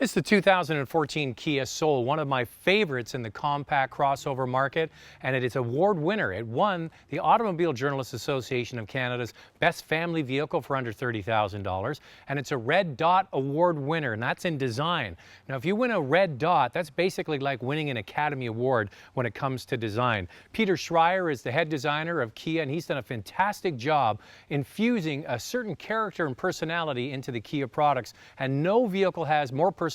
It's the 2014 Kia Soul, one of my favorites in the compact crossover market, and it is award winner. It won the Automobile Journalists Association of Canada's Best Family Vehicle for under $30,000, and it's a Red Dot Award winner, and that's in design. Now, if you win a Red Dot, that's basically like winning an Academy Award when it comes to design. Peter Schreier is the head designer of Kia, and he's done a fantastic job infusing a certain character and personality into the Kia products, and no vehicle has more personality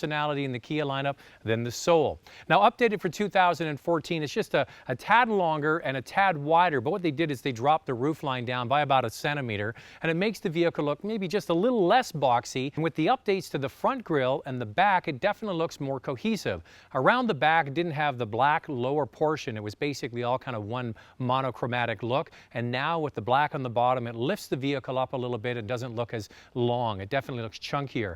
in the Kia lineup than the Soul. Now, updated for 2014, it's just a tad longer and a tad wider, but what they did is they dropped the roofline down by about 1 centimeter, and it makes the vehicle look maybe just a little less boxy. And with the updates to the front grille and the back, it definitely looks more cohesive. Around the back, it didn't have the black lower portion. It was basically all kind of one monochromatic look, and now with the black on the bottom, it lifts the vehicle up a little bit. It doesn't look as long. It definitely looks chunkier.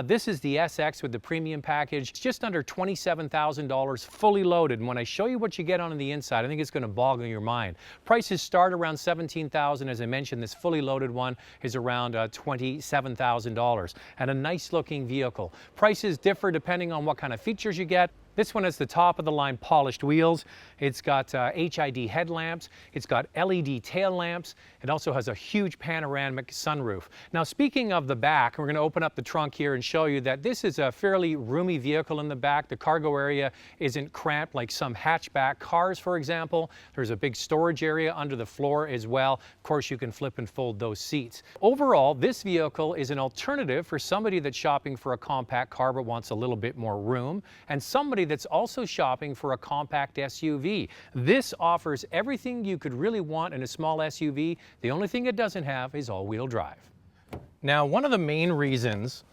This is the SX with the premium package. It's just under $27,000 fully loaded, and when I show you what you get on the inside, I think it's going to boggle your mind. Prices start around $17,000. As I mentioned, this fully loaded one is around $27,000, and a nice looking vehicle. Prices differ depending on what kind of features you get. This one has the top of the line polished wheels. It's got HID headlamps. It's got LED tail lamps. It also has a huge panoramic sunroof. Now, speaking of the back, we're going to open up the trunk here and show you that this is a fairly roomy vehicle in the back. The cargo area isn't cramped like some hatchback cars, for example. There's a big storage area under the floor as well. Of course, you can flip and fold those seats. Overall, this vehicle is an alternative for somebody that's shopping for a compact car but wants a little bit more room, and somebody that's also shopping for a compact SUV. This offers everything you could really want in a small SUV. The only thing it doesn't have is all-wheel drive. Now, one of the main reasons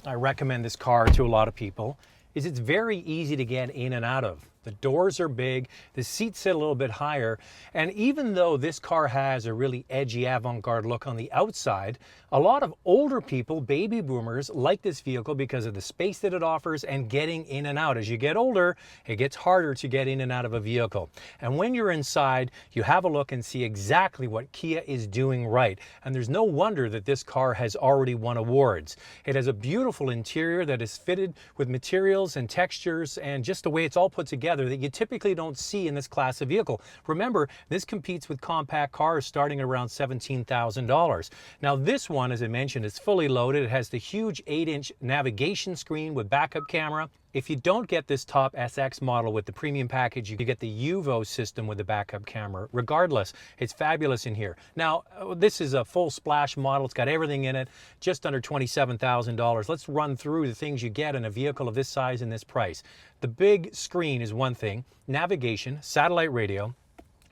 I recommend this car to a lot of people is it's very easy to get in and out of. The doors are big, the seats sit a little bit higher, and even though this car has a really edgy avant-garde look on the outside, a lot of older people, baby boomers, like this vehicle because of the space that it offers and getting in and out. As you get older, it gets harder to get in and out of a vehicle. And when you're inside, you have a look and see exactly what Kia is doing right. And there's no wonder that this car has already won awards. It has a beautiful interior that is fitted with materials and textures and just the way it's all put together that you typically don't see in this class of vehicle. Remember, this competes with compact cars starting at around $17,000. Now, this one, as I mentioned, is fully loaded. It has the huge 8-inch navigation screen with backup camera. If you don't get this top SX model with the premium package, you get the UVO system with the backup camera. Regardless, it's fabulous in here. Now, this is a full splash model. It's got everything in it, just under $27,000. Let's run through the things you get in a vehicle of this size and this price. The big screen is one thing, navigation, satellite radio,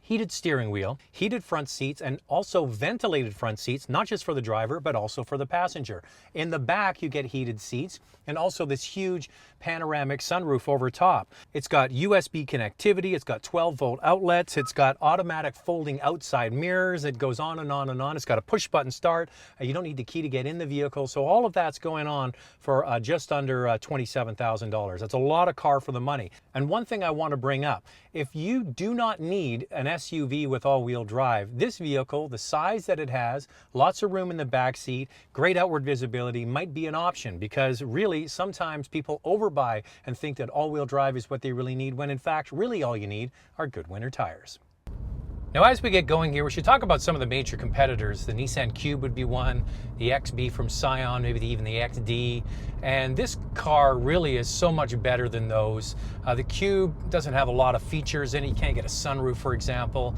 heated steering wheel, heated front seats, and also ventilated front seats, not just for the driver, but also for the passenger. In the back, you get heated seats and also this huge panoramic sunroof over top. It's got USB connectivity, it's got 12-volt outlets, it's got automatic folding outside mirrors, it goes on and on and on. It's got a push-button start. You don't need the key to get in the vehicle, so all of that's going on for just under $27,000. That's a lot of car for the money. And one thing I want to bring up, if you do not need an SUV with all-wheel drive, this vehicle, the size that it has, lots of room in the back seat, great outward visibility, might be an option, because really sometimes people overbuy and think that all-wheel drive is what they really need, when in fact really all you need are good winter tires. Now, as we get going here, we should talk about some of the major competitors. The Nissan Cube would be one, the XB from Scion, maybe even the XD. And this car really is so much better than those. The Cube doesn't have a lot of features in it. You can't get a sunroof, for example.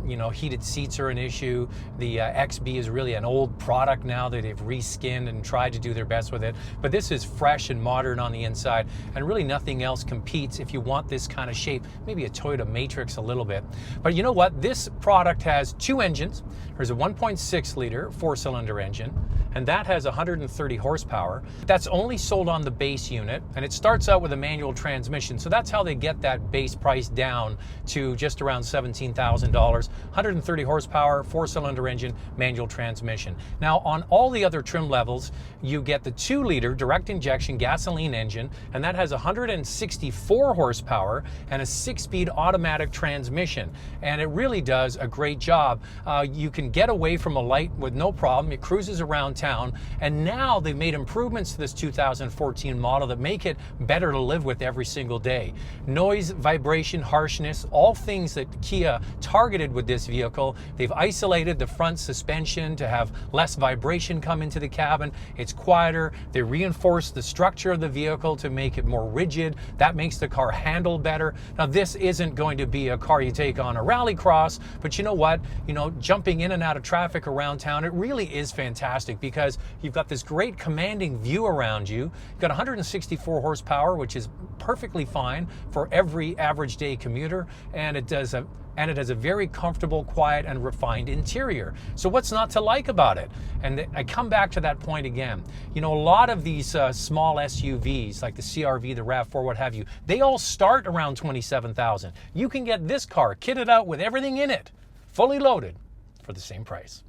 You know, heated seats are an issue. The XB is really an old product now that they've reskinned and tried to do their best with it. But this is fresh and modern on the inside, and really nothing else competes if you want this kind of shape. Maybe a Toyota Matrix a little bit. But you know what? This product has two engines. There's a 1.6 liter 4-cylinder engine, and that has 130 horsepower. That's only sold on the base unit, and it starts out with a manual transmission. So that's how they get that base price down to just around $17,000. 130 horsepower, 4-cylinder engine, manual transmission. Now, on all the other trim levels, you get the 2-liter direct injection gasoline engine, and that has 164 horsepower and a 6-speed automatic transmission. And it really does a great job. You can get away from a light with no problem. It cruises around town, and now they've made improvements to this 2014 model that make it better to live with every single day. Noise, vibration, harshness, all things that Kia targeted with this vehicle. They've isolated the front suspension to have less vibration come into the cabin. It's quieter. They reinforced the structure of the vehicle to make it more rigid. That makes the car handle better. Now, this isn't going to be a car you take on a rallycross, but you know what? You know, jumping in and out of traffic around town, it really is fantastic because you've got this great commanding view around you. You've got 164 horsepower, which is perfectly fine for every average day commuter, and it has a very comfortable, quiet, and refined interior. So what's not to like about it? And I come back to that point again. You know, a lot of these small SUVs, like the CR-V, the RAV4, what have you, they all start around $27,000. You can get this car kitted out with everything in it, fully loaded, for the same price.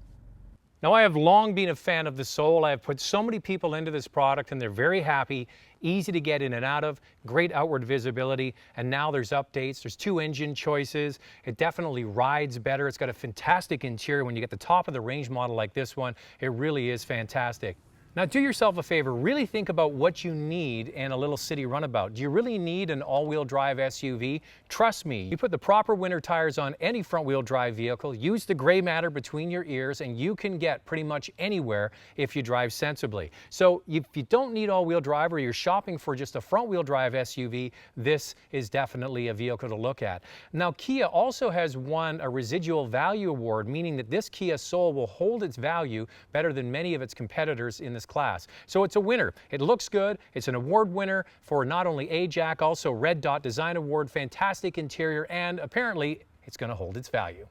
Now, I have long been a fan of the Soul. I have put so many people into this product and they're very happy, easy to get in and out of, great outward visibility, and now there's updates. There's 2 engine choices. It definitely rides better. It's got a fantastic interior. When you get the top of the range model like this one, it really is fantastic. Now, do yourself a favor, really think about what you need in a little city runabout. Do you really need an all-wheel drive SUV? Trust me, you put the proper winter tires on any front-wheel drive vehicle, use the gray matter between your ears, and you can get pretty much anywhere if you drive sensibly. So if you don't need all-wheel drive or you're shopping for just a front-wheel drive SUV, this is definitely a vehicle to look at. Now, Kia also has won a residual value award, meaning that this Kia Soul will hold its value better than many of its competitors in this class. So it's a winner. It looks good. It's an award winner for not only AJAC, also Red Dot Design Award, fantastic interior, and apparently it's going to hold its value.